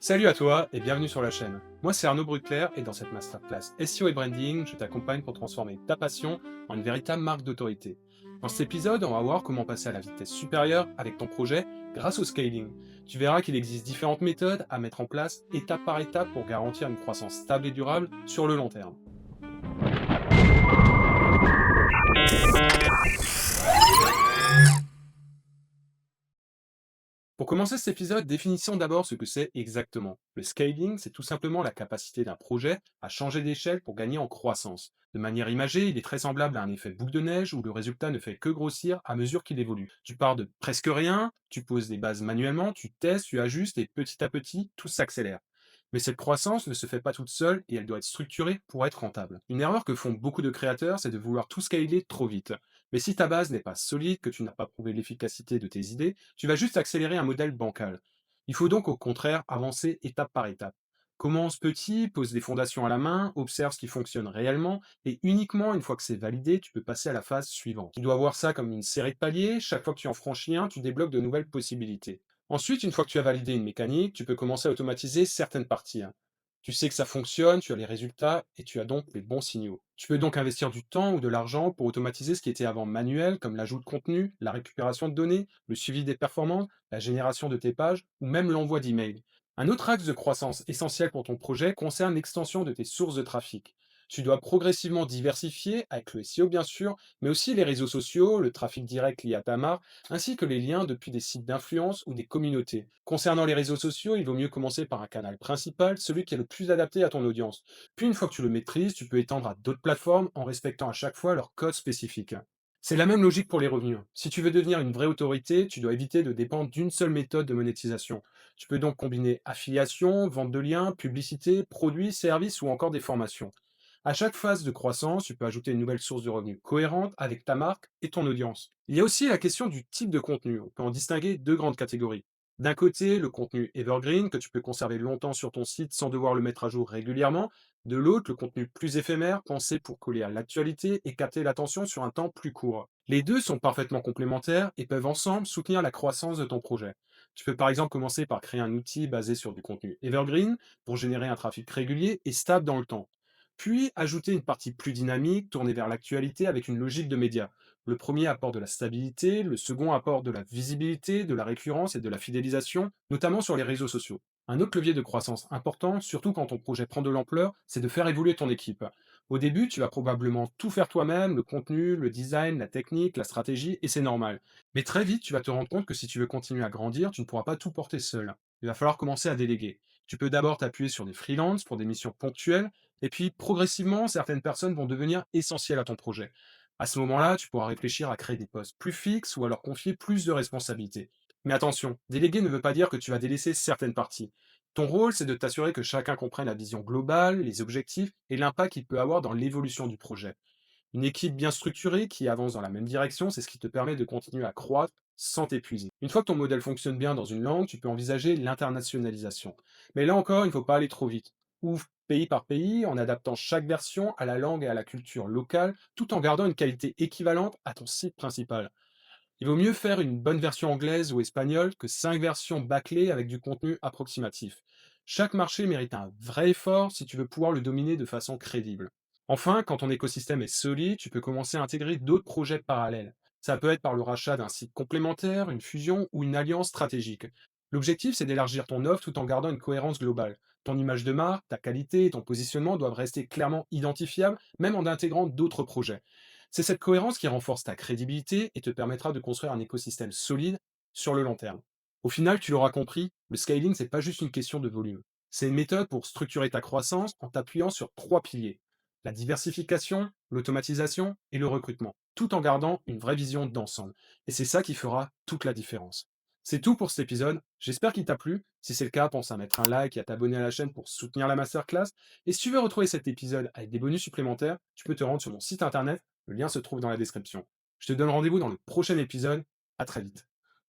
Salut à toi et bienvenue sur la chaîne. Moi c'est Arnaud Bruckler et dans cette masterclass SEO et branding, je t'accompagne pour transformer ta passion en une véritable marque d'autorité. Dans cet épisode, on va voir comment passer à la vitesse supérieure avec ton projet grâce au scaling. Tu verras qu'il existe différentes méthodes à mettre en place étape par étape pour garantir une croissance stable et durable sur le long terme. Pour commencer cet épisode, définissons d'abord ce que c'est exactement. Le scaling, c'est tout simplement la capacité d'un projet à changer d'échelle pour gagner en croissance. De manière imagée, il est très semblable à un effet boule de neige où le résultat ne fait que grossir à mesure qu'il évolue. Tu pars de presque rien, tu poses des bases manuellement, tu testes, tu ajustes et petit à petit, tout s'accélère. Mais cette croissance ne se fait pas toute seule et elle doit être structurée pour être rentable. Une erreur que font beaucoup de créateurs, c'est de vouloir tout scaler trop vite. Mais si ta base n'est pas solide, que tu n'as pas prouvé l'efficacité de tes idées, tu vas juste accélérer un modèle bancal. Il faut donc au contraire avancer étape par étape. Commence petit, pose des fondations à la main, observe ce qui fonctionne réellement, et uniquement une fois que c'est validé, tu peux passer à la phase suivante. Tu dois voir ça comme une série de paliers, chaque fois que tu en franchis un, tu débloques de nouvelles possibilités. Ensuite, une fois que tu as validé une mécanique, tu peux commencer à automatiser certaines parties, hein. Tu sais que ça fonctionne, tu as les résultats et tu as donc les bons signaux. Tu peux donc investir du temps ou de l'argent pour automatiser ce qui était avant manuel, comme l'ajout de contenu, la récupération de données, le suivi des performances, la génération de tes pages ou même l'envoi d'emails. Un autre axe de croissance essentiel pour ton projet concerne l'extension de tes sources de trafic. Tu dois progressivement diversifier, avec le SEO bien sûr, mais aussi les réseaux sociaux, le trafic direct lié à ta marque, ainsi que les liens depuis des sites d'influence ou des communautés. Concernant les réseaux sociaux, il vaut mieux commencer par un canal principal, celui qui est le plus adapté à ton audience. Puis une fois que tu le maîtrises, tu peux étendre à d'autres plateformes en respectant à chaque fois leur code spécifique. C'est la même logique pour les revenus. Si tu veux devenir une vraie autorité, tu dois éviter de dépendre d'une seule méthode de monétisation. Tu peux donc combiner affiliation, vente de liens, publicité, produits, services ou encore des formations. À chaque phase de croissance, tu peux ajouter une nouvelle source de revenus cohérente avec ta marque et ton audience. Il y a aussi la question du type de contenu. On peut en distinguer deux grandes catégories. D'un côté, le contenu evergreen que tu peux conserver longtemps sur ton site sans devoir le mettre à jour régulièrement. De l'autre, le contenu plus éphémère, pensé pour coller à l'actualité et capter l'attention sur un temps plus court. Les deux sont parfaitement complémentaires et peuvent ensemble soutenir la croissance de ton projet. Tu peux par exemple commencer par créer un outil basé sur du contenu evergreen pour générer un trafic régulier et stable dans le temps. Puis ajouter une partie plus dynamique, tournée vers l'actualité avec une logique de média. Le premier apporte de la stabilité, le second apporte de la visibilité, de la récurrence et de la fidélisation, notamment sur les réseaux sociaux. Un autre levier de croissance important, surtout quand ton projet prend de l'ampleur, c'est de faire évoluer ton équipe. Au début, tu vas probablement tout faire toi-même, le contenu, le design, la technique, la stratégie, et c'est normal. Mais très vite, tu vas te rendre compte que si tu veux continuer à grandir, tu ne pourras pas tout porter seul. Il va falloir commencer à déléguer. Tu peux d'abord t'appuyer sur des freelances pour des missions ponctuelles, et puis progressivement, certaines personnes vont devenir essentielles à ton projet. À ce moment-là, tu pourras réfléchir à créer des postes plus fixes ou à leur confier plus de responsabilités. Mais attention, déléguer ne veut pas dire que tu vas délaisser certaines parties. Ton rôle, c'est de t'assurer que chacun comprenne la vision globale, les objectifs et l'impact qu'il peut avoir dans l'évolution du projet. Une équipe bien structurée qui avance dans la même direction, c'est ce qui te permet de continuer à croître sans t'épuiser. Une fois que ton modèle fonctionne bien dans une langue, tu peux envisager l'internationalisation. Mais là encore, il ne faut pas aller trop vite. Ouvre pays par pays en adaptant chaque version à la langue et à la culture locale, tout en gardant une qualité équivalente à ton site principal. Il vaut mieux faire une bonne version anglaise ou espagnole que 5 versions bâclées avec du contenu approximatif. Chaque marché mérite un vrai effort si tu veux pouvoir le dominer de façon crédible. Enfin, quand ton écosystème est solide, tu peux commencer à intégrer d'autres projets parallèles. Ça peut être par le rachat d'un site complémentaire, une fusion ou une alliance stratégique. L'objectif, c'est d'élargir ton offre tout en gardant une cohérence globale. Ton image de marque, ta qualité et ton positionnement doivent rester clairement identifiables, même en intégrant d'autres projets. C'est cette cohérence qui renforce ta crédibilité et te permettra de construire un écosystème solide sur le long terme. Au final, tu l'auras compris, le scaling, c'est pas juste une question de volume. C'est une méthode pour structurer ta croissance en t'appuyant sur trois piliers: la diversification, l'automatisation et le recrutement, tout en gardant une vraie vision d'ensemble. Et c'est ça qui fera toute la différence. C'est tout pour cet épisode. J'espère qu'il t'a plu. Si c'est le cas, pense à mettre un like et à t'abonner à la chaîne pour soutenir la masterclass. Et si tu veux retrouver cet épisode avec des bonus supplémentaires, tu peux te rendre sur mon site internet. Le lien se trouve dans la description. Je te donne rendez-vous dans le prochain épisode. À très vite.